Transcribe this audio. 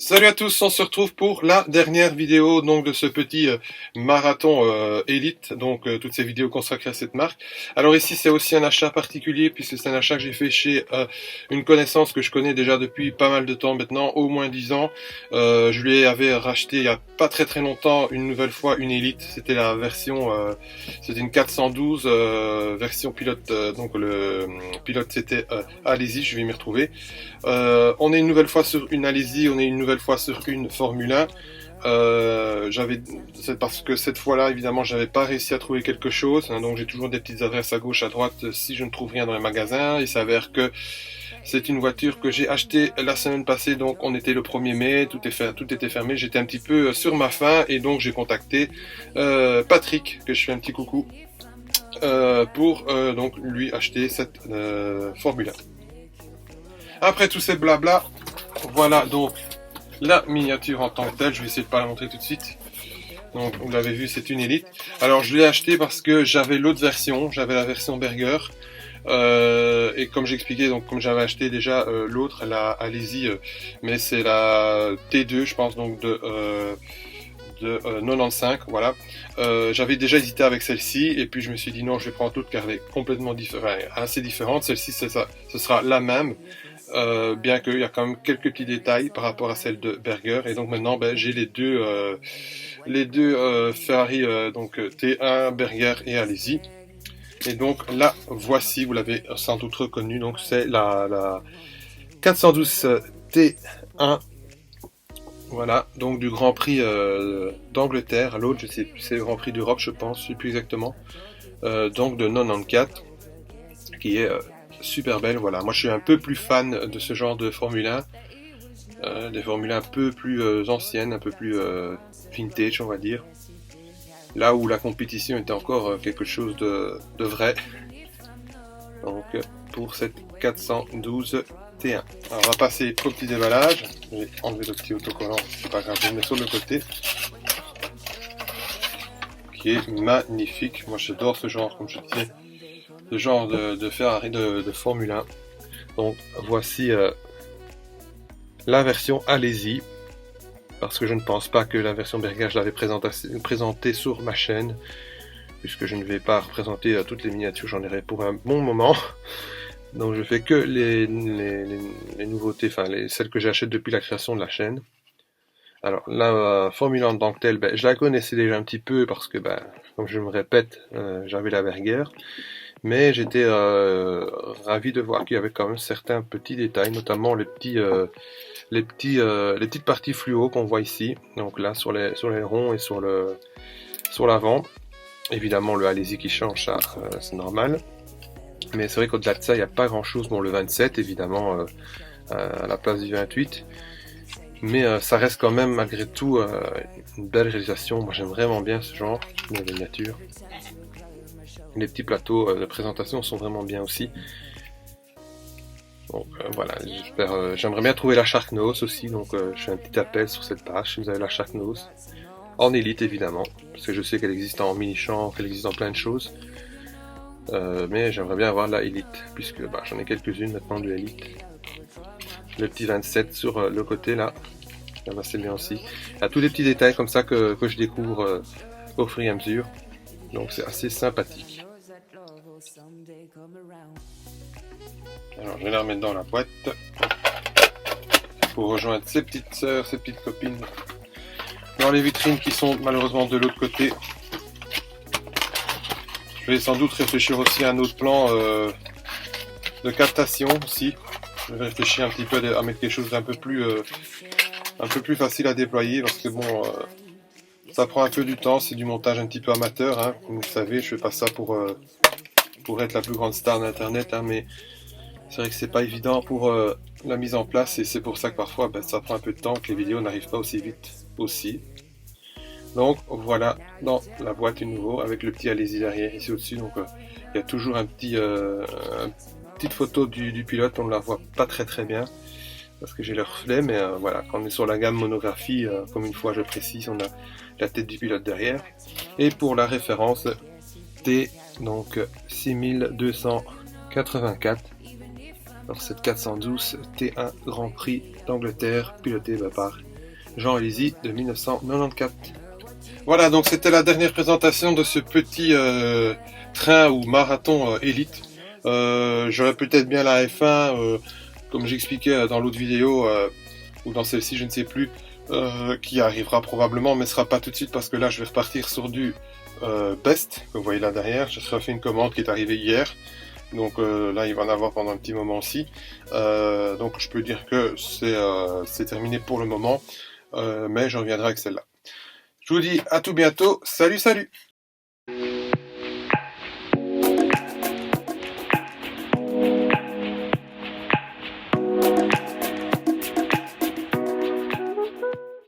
Salut à tous, on se retrouve pour la dernière vidéo donc de ce petit marathon Elite, donc toutes ces vidéos consacrées à cette marque. Alors ici c'est aussi un achat particulier puisque c'est un achat que j'ai fait chez une connaissance que je connais déjà depuis pas mal de temps maintenant, au moins 10 ans. Je lui avais racheté il y a pas très longtemps une nouvelle fois une Elite, c'était la version, c'était une 412 version pilote, donc le pilote c'était Alési, je vais m'y retrouver. On est une nouvelle fois sur une Alési, on est une nouvelle fois sur une Formule 1. C'est parce que cette fois-là, évidemment, j'avais pas réussi à trouver quelque chose, hein, donc j'ai toujours des petites adresses à gauche, à droite, si je ne trouve rien dans les magasins. Il s'avère que c'est une voiture que j'ai achetée la semaine passée, donc on était le 1er mai, tout était fermé, j'étais un petit peu sur ma faim, et donc j'ai contacté Patrick, que je fais un petit coucou, pour donc lui acheter cette Formule 1. Après tous ces blabla, voilà donc la miniature en tant que telle. Je vais essayer de pas la montrer tout de suite. Donc vous l'avez vu, c'est une Elite. Alors je l'ai acheté parce que j'avais l'autre version, j'avais la version Berger. Et comme j'expliquais, donc comme j'avais acheté déjà l'autre, la Alési, mais c'est la T2, je pense, donc de 95, voilà. J'avais déjà hésité avec celle-ci, et puis je me suis dit non, je vais prendre l'autre car elle est complètement assez différente. Celle-ci, c'est ça, ce sera la même. Bien qu'il y a quand même quelques petits détails par rapport à celle de Berger, et donc maintenant j'ai les deux Ferrari, donc T1, Berger et Alési. Et donc là voici, vous l'avez sans doute reconnu, donc c'est la 412 T1, voilà, donc du Grand Prix d'Angleterre. L'autre, je sais plus, c'est le Grand Prix d'Europe, je pense, je sais plus exactement, donc de 94, qui est super belle. Voilà, moi je suis un peu plus fan de ce genre de Formule 1, des Formule 1 un peu plus anciennes, un peu plus vintage, on va dire, là où la compétition était encore quelque chose de vrai. Donc pour cette 412 T1, alors on va passer au petit déballage. Je vais enlever le petit autocollant, c'est pas grave, je vais le mettre sur le côté, qui est magnifique. Moi j'adore ce genre, comme je disais, ce genre de Ferrari, de Formule 1. Donc voici la version Alési, parce que je ne pense pas que la version Berger, je l'avais présentée sur ma chaîne, puisque je ne vais pas représenter toutes les miniatures, j'en aurai pour un bon moment. Donc je fais que les nouveautés, enfin celles que j'achète depuis la création de la chaîne. Alors la Formule 1 en tant que telle, je la connaissais déjà un petit peu, parce que comme je me répète, j'avais la Berger. Mais j'étais ravi de voir qu'il y avait quand même certains petits détails, notamment les petites parties fluo qu'on voit ici. Donc là sur les ronds et sur l'avant. Évidemment le Alési qui change, ça c'est normal. Mais c'est vrai qu'au-delà de ça, il n'y a pas grand-chose. Bon, le 27 évidemment à la place du 28. Mais ça reste quand même malgré tout une belle réalisation. Moi j'aime vraiment bien ce genre de miniature. Les petits plateaux de présentation sont vraiment bien aussi. Donc voilà, j'aimerais bien trouver la Sharknose aussi, donc je fais un petit appel sur cette page si vous avez la Sharknose. En Elite évidemment, parce que je sais qu'elle existe en mini-champ, qu'elle existe en plein de choses. Mais j'aimerais bien avoir la Elite, puisque j'en ai quelques-unes maintenant de Elite. Le petit 27 sur le côté là, c'est bien aussi. Il y a tous les petits détails comme ça que je découvre au fur et à mesure. Donc c'est assez sympathique. Alors je vais la remettre dans la boîte pour rejoindre ses petites sœurs, ses petites copines dans les vitrines qui sont malheureusement de l'autre côté. Je vais sans doute réfléchir aussi à un autre plan de captation aussi. Je vais réfléchir un petit peu à mettre quelque chose d'un peu plus facile à déployer, parce que bon, ça prend un peu du temps, c'est du montage un petit peu amateur, hein. Comme vous le savez, je fais pas ça pour être la plus grande star d'internet, hein, mais c'est vrai que c'est pas évident pour la mise en place, et c'est pour ça que parfois ça prend un peu de temps, que les vidéos n'arrivent pas aussi vite aussi. Donc voilà, dans la boîte nouveau avec le petit Alési derrière ici au-dessus. Donc il y a toujours une petite photo du pilote. On ne la voit pas très bien parce que j'ai le reflet, mais voilà, quand on est sur la gamme monographie, comme une fois je précise, on a la tête du pilote derrière. Et pour la référence T, donc 6284. Alors cette 412 T1 Grand Prix d'Angleterre, pilotée par Jean Elisy de 1994. Voilà, donc c'était la dernière présentation de ce petit train ou marathon élite. J'aurais peut-être bien la F1, comme j'expliquais dans l'autre vidéo, ou dans celle-ci, je ne sais plus, qui arrivera probablement, mais ce sera pas tout de suite parce que là, je vais repartir sur du Best, que vous voyez là derrière. J'ai refait une commande qui est arrivée hier. Donc là, il va en avoir pendant un petit moment aussi. Donc je peux dire que c'est terminé pour le moment, mais je reviendrai avec celle-là. Je vous dis à tout bientôt. Salut, salut!